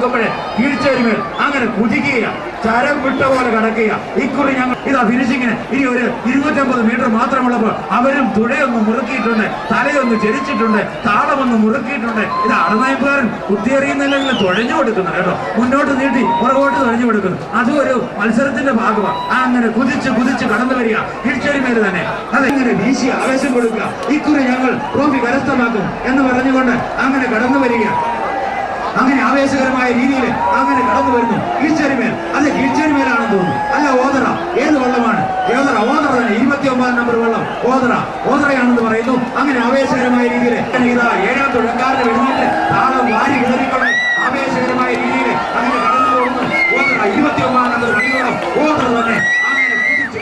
നോക്കുമ്പോഴേ കീഴ്ച്ചേരിമേൽ അങ്ങനെ കുതിക്കുക, ചരം വിട്ട പോലെ കിടക്കുക. ഇക്കുറി ഞങ്ങൾ ഇതാ ഫിനിഷിങ്ങിന് ഇനി ഒരു 250 മീറ്റർ മാത്രമുള്ളപ്പോൾ അവരും തുഴയൊന്ന് മുറുക്കിയിട്ടുണ്ട്, തലയൊന്ന് ചെരിച്ചിട്ടുണ്ട്, താളമൊന്ന് മുറുക്കിയിട്ടുണ്ട്. ഇത് അറുനയപ്പുകാരൻ കുത്തിയെറിയുന്നില്ലെങ്കിൽ തുഴഞ്ഞു കൊടുക്കുന്നു കേട്ടോ, മുന്നോട്ട് നീട്ടി പുറകോട്ട് തുഴഞ്ഞു കൊടുക്കുന്നു. അതും ഒരു മത്സരത്തിന്റെ ഭാഗമാണ്. അങ്ങനെ കുതിച്ച് കുതിച്ച് കടന്നു വരിക കീഴ്ച്ചേരിമേൽ തന്നെ. അതെങ്ങനെ വീശി ആവേശം കൊടുക്കുക, ഇക്കുറി ഞങ്ങൾ ട്രോഫി കരസ്ഥമാക്കും എന്ന് പറഞ്ഞുകൊണ്ട് അങ്ങനെ കടന്നു വരിക. അങ്ങനെ ആവേശകരമായ രീതിയിൽ അങ്ങനെ കടന്നു വരുന്നു കീഴ്ച്ചേരിമേൽ. അത് കീഴ്ച്ചേരിമേലാണെന്ന് തോന്നുന്നു. അല്ല, ഓതറ. ഏത് വള്ളമാണ്? ഓതറ തന്നെ, 29 നമ്പർ വള്ളം ഓതറയാണെന്ന് പറയുന്നു. അങ്ങനെ ആവേശകരമായ രീതിയിൽ ഇതാ 7ാം തുഴക്കാരന് എഴുന്നേറ്റ് താളം വാരി കയറിക്കൊണ്ട് ആവേശകരമായ രീതിയിൽ അങ്ങനെ കടന്നു പോകുന്നു ഓതറ. 29 നമ്പർ പള്ളിയോളം ഓതറ തന്നെ അങ്ങനെ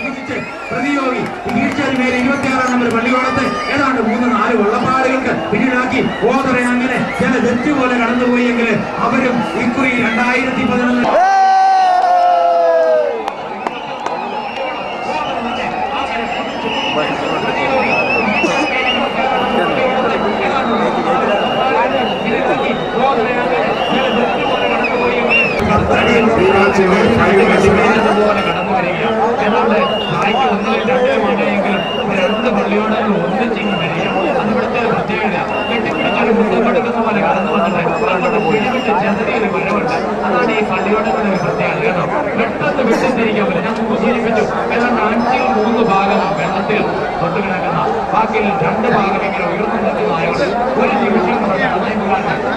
കുതിച്ച് പ്രതിയോഗി കീഴ്ച്ചേരിമേൽ 26 നമ്പർ പള്ളിയോളത്ത് ഏതാണ്ട് 3-4 വള്ളപ്പാടുകൾക്ക് പിന്നിലാക്കി ഓതറ അങ്ങനെ ചില തെറ്റ് പോലെ കടന്നുപോയെങ്കിൽ അവരും ഇക്കുറി 2011 പോലെ കടന്നു വരിക. എന്നാൽ തായ്ക്ക് 1-2 രണ്ട് പള്ളിയോടുകൾ ഒന്നിച്ചിങ്ങ് വരിക. അതിവിടുത്തെ പ്രത്യേകത. കെട്ടിപ്പിടിച്ചൊരു മുഖമെടുക്കുന്ന പോലെ കടന്നു വന്നിട്ട് പിടിവിട്ട് ചെറിയൊരു വരവുണ്ട്. അതാണ് ഈ പള്ളിയോടുകളുടെ പ്രത്യേകത കേട്ടോ. പെട്ടെന്ന് വെട്ടിത്തിരിക്കാൻ പറ്റും. ഞാൻ സൂചിപ്പിച്ചു, ഏതാണ്ട് 5-3 ഭാഗം വെള്ളത്തിൽ തൊട്ട് കിടക്കുന്ന, ബാക്കിയിൽ 2 ഭാഗം ഇങ്ങനെ ഉയർന്നു നിൽക്കുന്നതായോണ്ട് ഒരു നിമിഷം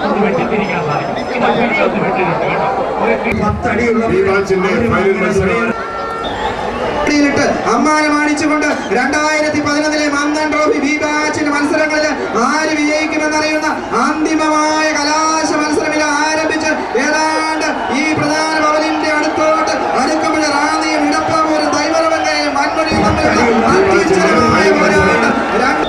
ഒന്ന് വെട്ടിത്തിരിക്കാൻ സാധിക്കും. ഇത് പിടിയൊന്ന് വെട്ടിയിട്ടുണ്ട് കേട്ടോ. 10 അടിയുള്ള അമ്മാനെ മാനിച്ചുകൊണ്ട് 2011 മന്ദൻ ട്രോഫി ബി ബാച്ചിന്റെ മത്സരങ്ങളിൽ ആര് വിജയിക്കുമെന്നറിയുന്ന അന്തിമമായ കലാശ മത്സരം ആരംഭിച്ച് ഏതാണ്ട് ഈ പ്രധാന ഭവനിന്റെ അടുത്തോട്ട് അടുക്കുമ്പോൾ റാന്നിയും ഇടപ്പാവൂരും ദൈവരവങ്കയും മൺമൊഴിയും തമ്മിലുള്ള അത്യുജ്വലമായ പോരാട്ടം.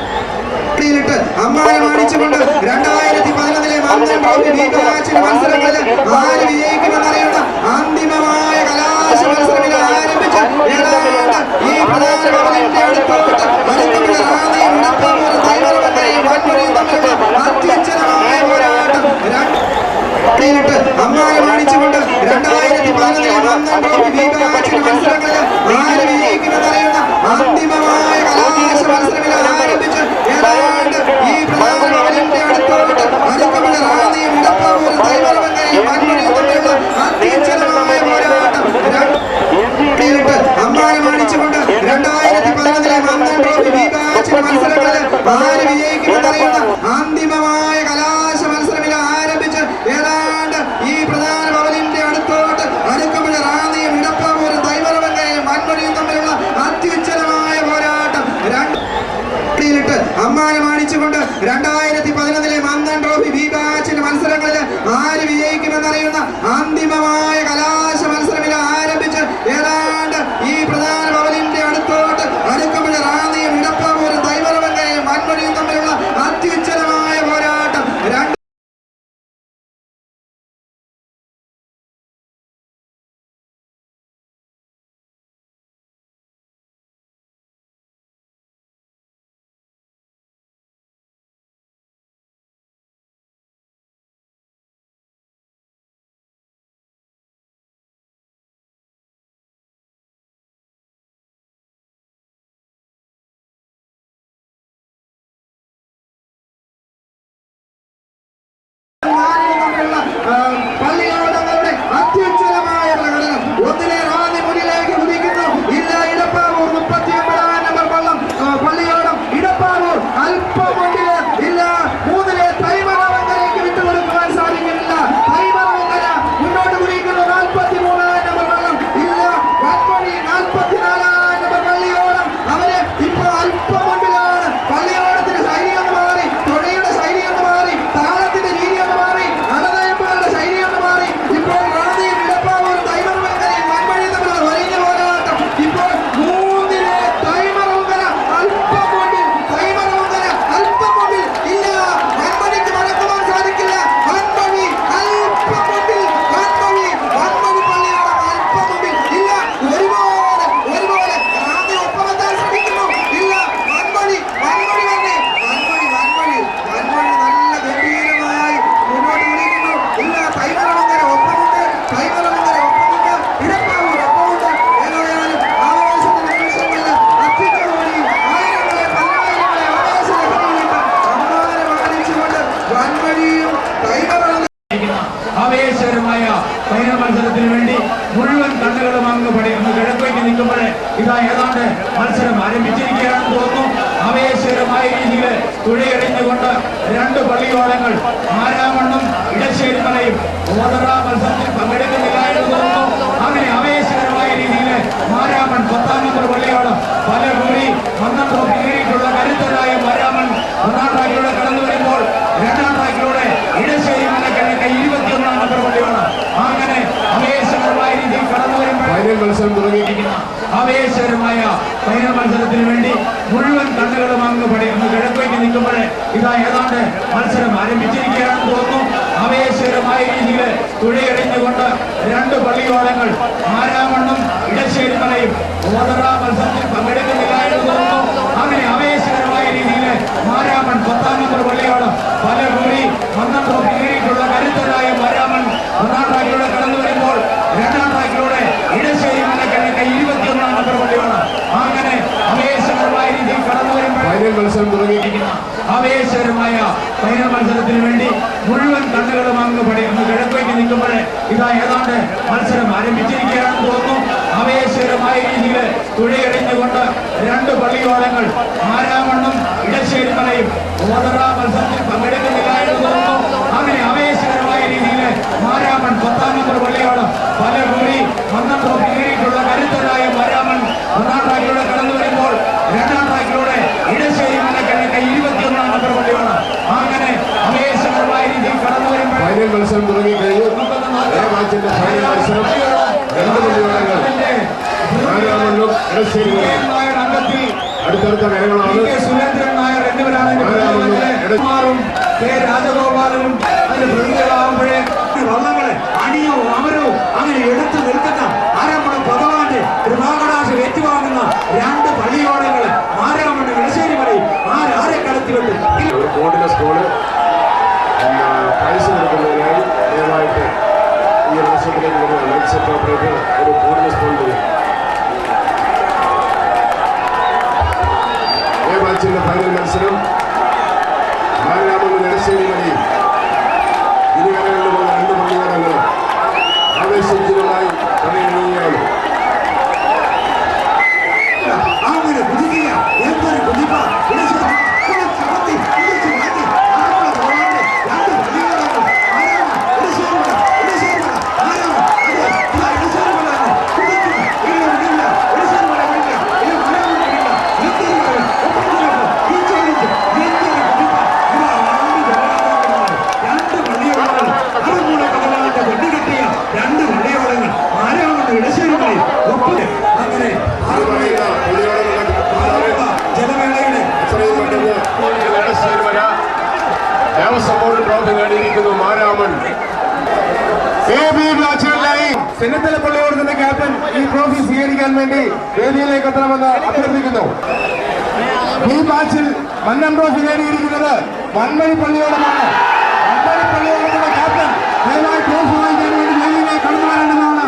അമ്മാനെ മാനിച്ചുകൊണ്ട് 2011 മന്ദൻ ട്രോഫി ബി ബാച്ചിന്റെ മത്സരങ്ങളിൽ ആര് വിജയിക്കുമെന്നറിയുന്ന അന്തിമമായ കലാശ മത്സരം ആരംഭിച്ച് ഏതാണ്ട് ഈ പ്രധാന ഭവനിന്റെ അടുത്തോട്ട് അടുക്കുമ്പോൾ റാന്നിയും ഇടപ്പാവൂരും ദൈവരവങ്കയും മൺമൊഴിയും തമ്മിലുള്ള അത്യുജ്വലമായ പോരാട്ടം. അമ്മാനെ മാനിച്ചുകൊണ്ട് 2011 മന്ദൻ ട്രോഫി ബി ബാച്ചിന്റെ മത്സരങ്ങളിൽ ആര് വിജയിക്കുമെന്നറിയുന്ന അന്തിമമായ കലാശ മത്സരം ആരംഭിച്ച് ഏതാണ്ട് ഈ പ്രധാന ഭവനിന്റെ അടുത്തോട്ട് അടുക്കുമ്പോൾ റാന്നിയും ഇടപ്പാവൂരും ദൈവരവങ്കയും മൺമൊഴിയും തമ്മിലുള്ള അത്യുജ്വലമായ പോരാട്ടം. അമ്മാനെ മാനിച്ചുകൊണ്ട് 2011 മന്ദൻ ട്രോഫി ബി ബാച്ചിന്റെ മത്സരങ്ങളിൽ ആര് വിജയിക്കുമെന്നറിയുന്ന അന്തിമമായ കലാശ മത്സരം ആരംഭിച്ച് ഏതാണ്ട് ഈ പ്രധാന ഭവനിന്റെ അടുത്തോട്ട് അടുക്കുമ്പോൾ റാന്നിയും ഇടപ്പാവൂരും ദൈവരവങ്കയും മൺമൊഴിയും തമ്മിലുള്ള അത്യുജ്വലമായ പോരാട്ടം. അമ്മാനെ മാനിച്ചുകൊണ്ട് 2011 മന്ദൻ ട്രോഫി ബി ബാച്ചിന്റെ മത്സരങ്ങളിൽ ആര് വിജയിക്കുമെന്നറിയുന്ന അന്തിമമായ കലാശ മത്സരം ആരംഭിച്ച് ഏതാണ്ട് ഈ പ്രധാന ഭവനിന്റെ അടുത്തോട്ട് അടുക്കുമ്പോൾ റാന്നിയും ഇടപ്പാവൂരും ദൈവരവങ്കയും മൺമൊഴിയും തമ്മിലുള്ള അത്യുജ്വലമായ പോരാട്ടം. ആവേശകരമായ ഫൈനൽ മത്സരത്തിന് വേണ്ടി മുഴുവൻ കണ്ണുകളും അങ്ങ് കിഴക്കേക്ക് നിൽക്കുമ്പോഴേ ഇതാ ഏതാണ്ട് മത്സരം ആരംഭിച്ചിരിക്കുകയാണെന്ന് തോന്നുന്നു. ആവേശകരമായ രീതിയിൽ തുഴയെറിഞ്ഞുകൊണ്ട് രണ്ട് പള്ളിയോളങ്ങൾ മാരാമണ്ണും ഇടശ്ശേരിമലയും ഓതറ മത്സരത്തിൽ പങ്കെടുക്കുന്നില്ല എന്ന് തോന്നുന്നു. അങ്ങനെ ആവേശകരമായ രീതിയിൽ മാരാമൺ 10-ാം നമ്പർ പള്ളിയോളം പല കൂടി 1 ട്രോഫി നേടിയിട്ടുള്ള കരുത്തരായ മാരാമൺ 1-ാം ട്രാക്കിലൂടെ കടന്നു വരുമ്പോൾ 2-ാം ട്രാക്കിലൂടെ ഇടശ്ശേരി മലക്കിഴക്ക് 21-ാം നമ്പർ പള്ളിയോളം അങ്ങനെ ആവേശകരമായ രീതിയിൽ കടന്നു വരുമ്പോൾ ഫൈനൽ മത്സരം തുടങ്ങിയിരിക്കുന്ന ആവേശകരമായ ഫൈനൽ മത്സരത്തിന് വേണ്ടി മുഴുവൻ കണ്ണുകളും അങ്ങ് കിഴക്കേക്ക് നിൽക്കുമ്പോഴേ ഇതാ ഏതാണ്ട് മത്സരം ആരംഭിച്ചിരിക്കുകയാണെന്ന് തോന്നുന്നു. ആവേശകരമായ രീതിയിൽ തുഴയെറിഞ്ഞുകൊണ്ട് രണ്ട് പള്ളിയോളങ്ങൾ മാരാമണ്ണും ഇടശ്ശേരിമലയും ഓതറ മത്സരത്തിൽ പങ്കെടുക്കുന്നില്ല എന്ന് തോന്നുന്നു. അങ്ങനെ ആവേശകരമായ രീതിയിൽ മാരാമൺ 10-ാം നമ്പർ പള്ളിയോളം പല കൂടി 1 ട്രോഫി നേടിയിട്ടുള്ള കരുത്തരായ മാരാമൺ 1-ാം ട്രാക്കിലൂടെ കടന്നു വരുമ്പോൾ 2-ാം ട്രാക്കിലൂടെ ഇടശ്ശേരി മലക്കിഴക്ക് 21-ാം നമ്പർ പള്ളിയോളം അങ്ങനെ ആവേശകരമായ രീതിയിൽ കടന്നു വരുമ്പോൾ ഫൈനൽ മത്സരം തുടങ്ങിയിരിക്കുന്ന ആവേശകരമായ ഫൈനൽ മത്സരത്തിന് വേണ്ടി മുഴുവൻ കണ്ണുകളും അങ്ങ് കിഴക്കേക്ക് നിൽക്കുമ്പോഴേ ഇതാ ഏതാണ്ട് മത്സരം ആരംഭിച്ചിരിക്കുകയാണെന്ന് തോന്നുന്നു. ആവേശകരമായ രീതിയിൽ തുഴയെറിഞ്ഞുകൊണ്ട് രണ്ട് പള്ളിയോളങ്ങൾ മാരാമണ്ണും ഇടശ്ശേരിമലയും ഓതറ മത്സരത്തിൽ പങ്കെടുക്കുന്നില്ല എന്ന് തോന്നുന്നു. അങ്ങനെ ആവേശകരമായ രീതിയിൽ മാരാമൺ 10-ാം നമ്പർ പള്ളിയോളം പല കൂടി 1 ട്രോഫി നേടിയിട്ടുള്ള കരുത്തരായ മാരാമൺ 1-ാം ട്രാക്കിലൂടെ കടന്നു വരുമ്പോൾ 2-ാം ട്രാക്കിലൂടെ ഇടശ്ശേരി മലക്കിഴക്ക് 21-ാം നമ്പർ പള്ളിയോളം അങ്ങനെ ആവേശകരമായ രീതിയിൽ കടന്നു വരുമ്പോൾ ഫൈനൽ മത്സരം തുടങ്ങിക്കഴിഞ്ഞു. മാച്ചിന്റെ ഫൈനൽ മത്സരം രണ്ട് പള്ളിയോളങ്ങൾ മാരാമണ്ണും ഇടശ്ശേരിമലയും അംഗത്തിൽ അടുത്തടുത്ത കരകളാണ്. സുരേന്ദ്രൻ നായർ എന്നിവരാണ് രാജഗോപാലനും അതിന്റെ പ്രതികളാവുമ്പോഴേ വള്ളങ്ങളെ അണിയോ അമരോ അങ്ങനെ എടുത്തു നിൽക്കുന്ന ആരാമണം ഭഗവാന്റെ കൃപാകടാശം ഏറ്റുവാങ്ങുന്ന രണ്ട് പള്ളിയോളങ്ങള് മാരാമണ്ണ് ഇടശ്ശേരിമലയും ആരെ കടത്തിവിട്ട് ഒരു ബോർഡിലെ സ്കോള് പ്രൈസ് കൊടുക്കുന്നതിനായി ദയവായിട്ട് ഈ വർഷത്തിലേക്ക് വരുന്ന ലൈറ്റ് ഓപ്പറേറ്റർ ഒരു ബോർഡിലെ സ്കോൾ ചെയ്യും. മാച്ചിന്റെ ഫൈനൽ മത്സരം മാരാമണ്ണും ഇടശ്ശേരിമലയും ഇരുകരകളിൽ പോകുന്ന രണ്ട് പള്ളിയോടങ്ങളും ആവേശത്തിലുമായി പണിയുകയാണ്. അങ്ങനെ കുതിക്കുക എന്തൊരു കുതിപ്പ ദേവസ്വം ബോർഡ് ട്രോഫി നേടിയിരിക്കുന്നു മാരാമൺ. ചെന്നിത്തല പള്ളിയോടത്തിന്റെ ക്യാപ്റ്റൻ ഈ ട്രോഫി സ്വീകരിക്കാൻ വേണ്ടി വേദിയിലേക്ക് എത്തണമെന്ന് അഭ്യർത്ഥിക്കുന്നു. ഈ മാച്ചിൽ മന്നം ട്രോഫി നേടിയിരിക്കുന്നത് വൺമണി പള്ളിയോടമാണ്. വൺമണി പള്ളിയോടത്തിന്റെ ക്യാപ്റ്റൻ ദയവായി ട്രോഫി വാങ്ങിക്കാൻ വേണ്ടി വേദിയിലേക്ക് കടന്നു വരേണ്ടതാണ്.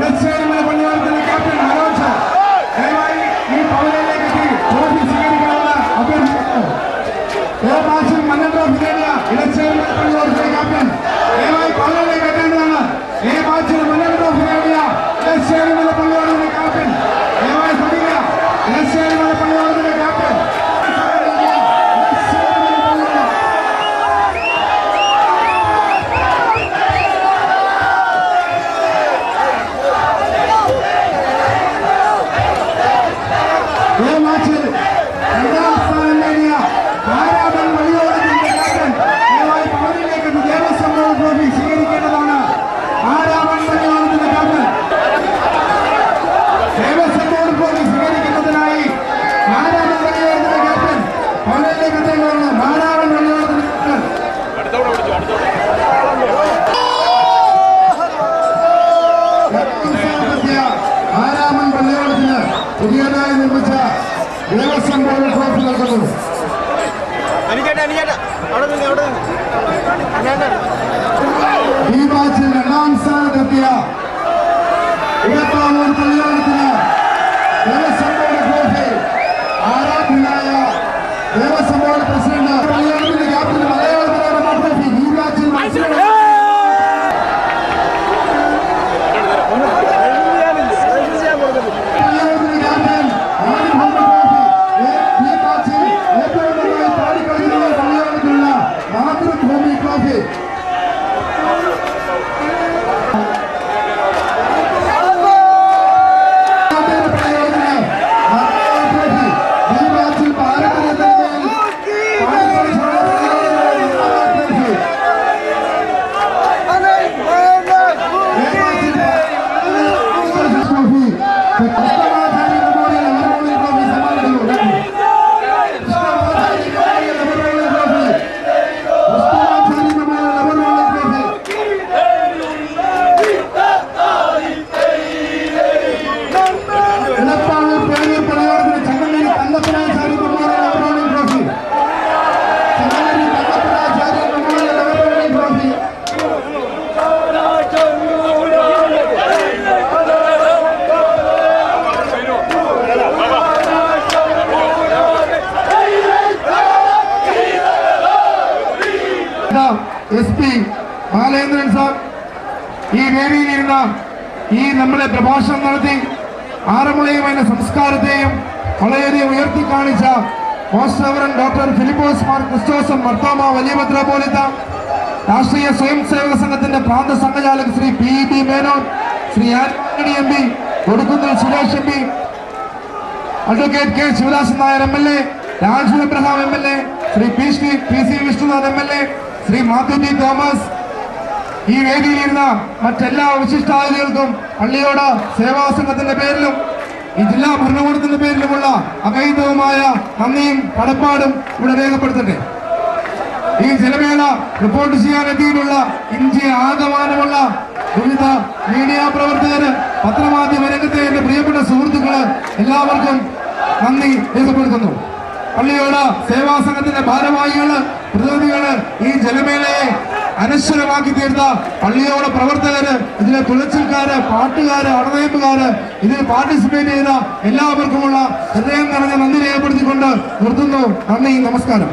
ഇടശ്ശേരിമല പള്ളിയോടത്തിന്റെ ക്യാപ്റ്റൻ മനോജ് ദയവായി ഈ പവനിലേക്ക് എത്തി ട്രോഫി സ്വീകരിക്കണമെന്ന് അഭ്യർത്ഥിക്കുന്നു. മാച്ചിൽ മന്നം ട്രോഫി നേടിയ ഇടശ്ശേരിമല പള്ളിയോടത്തിന്റെ ക്യാപ്റ്റൻ ദയവായി പവനിലേക്ക് എത്തേണ്ടതാണ്. മാച്ചിൽ മന്നം ട്രോഫി നേടിയ ഇടശ്ശേരിമല പള്ളിയോടത്തിന്റെ ക്യാപ്റ്റൻ ദയവായി ശ്രദ്ധിക്കുക. ഇടശ്ശേരിമല പള്ളിയോടത്തിന്റെ ക്യാപ്റ്റൻ മാച്ചിൽ 2ാം സ്ഥാനം നേടിയ മാരാമൺ പള്ളിയോടത്തിന്റെ ക്യാപ്റ്റൻ ദയവായി പവനിലേക്ക് ദേവസ്വം ബോർഡ് ട്രോഫി സ്വീകരിക്കേണ്ടതാണ്. മാരാമൺ പള്ളിയോടത്തിന്റെ ക്യാപ്റ്റൻ ദേവസ്വം ബോർഡ് ട്രോഫി സ്വീകരിക്കുന്നതിനായി മാരാമൺ പള്ളിയോടത്തിന്റെ ക്യാപ്റ്റൻ പവനിലേക്ക് എത്തേണ്ടതാണ്. മാരാമൺ പള്ളിയോടത്തിന്റെ ക്യാപ്റ്റൻ മാരാമൺ പള്ളിയോടത്തിന് പുതിയതായി നിർമ്മിച്ച സമ്മാനിച്ച ദേവസ്വം ബോർഡ് ട്രോഫി നൽകുന്നു. ഈ ബാച്ചിൽ 2ാം സ്ഥാനത്തെത്തിയ ഇടപ്പാവൂർ പള്ളിയോടത്തിന് ദേവസ്വം ബോർഡ് ട്രോഫി ആരാധനായ ദേവസ്വം ബോർഡ് പ്രസിഡന്റ് പള്ളിയോടത്തിന്റെ ക്യാപ്റ്റൻ മലയാള മനോരമ ട്രോഫി ഈ ബാച്ചിൽ മത്സരം SP ബാലേന്ദ്രൻ സാർ ഈ വേദിയിലിരുന്ന ഈ നമ്മളെ പ്രഭാഷണം നടത്തി ആറന്മുളയും അതിന്റെ സംസ്കാരത്തെയും വളരെയധികം ഉയർത്തി കാണിച്ച most reverend doctor Philipose Mar Chrysostom Marthoma വലിയ മെത്രാപ്പോലീത്ത, രാഷ്ട്രീയ സ്വയം സേവക സംഘത്തിന്റെ Prant Sanghchalak Shri PB Menon, Shri Antony MP, Kodikunnil Suresh MP, advocate K Sivadasan Nair MLA, Raju Abraham MLA, Shri PC Vishnunath MLA, Shri Mathew T Thomas, ഈ വേദിയിലിരുന്ന മറ്റെല്ലാ വിശിഷ്ടാതിഥികൾക്കും പള്ളിയോട് സേവാ സംഘത്തിന്റെ പേരിലും ഈ ജില്ലാ ഭരണകൂടത്തിന്റെ പേരിലുമുള്ള അകൈതവുമായ നന്ദിയും കടപ്പാടും ഇവിടെ രേഖപ്പെടുത്തട്ടെ. ഈ ജലമേള റിപ്പോർട്ട് ചെയ്യാൻ എത്തിയിട്ടുള്ള ഇന്ത്യ ആകമാനമുള്ള വിവിധ മീഡിയ പ്രവർത്തകര്, പത്രമാധ്യമ രംഗത്തെ എന്റെ പ്രിയപ്പെട്ട സുഹൃത്തുക്കള്, എല്ലാവർക്കും നന്ദി രേഖപ്പെടുത്തുന്നു. പള്ളിയോട് സേവാ സംഘത്തിന്റെ ഭാരവാഹികള്, പ്രതിനിധികള്, ഈ ജലമേളയെ അനശ്വരമാക്കി തീർത്ത പള്ളിയോട് പ്രവർത്തകര്, ഇതിലെ തുളച്ചിൽക്കാര്, പാട്ടുകാര്, അടനയപ്പുകാര്, ഇതിൽ പാർട്ടിസിപ്പേറ്റ് ചെയ്ത എല്ലാവർക്കുമുള്ള ഹൃദയം നിറഞ്ഞ നന്ദി രേഖപ്പെടുത്തിക്കൊണ്ട് നിർത്തുന്നു. നന്ദി, നമസ്കാരം.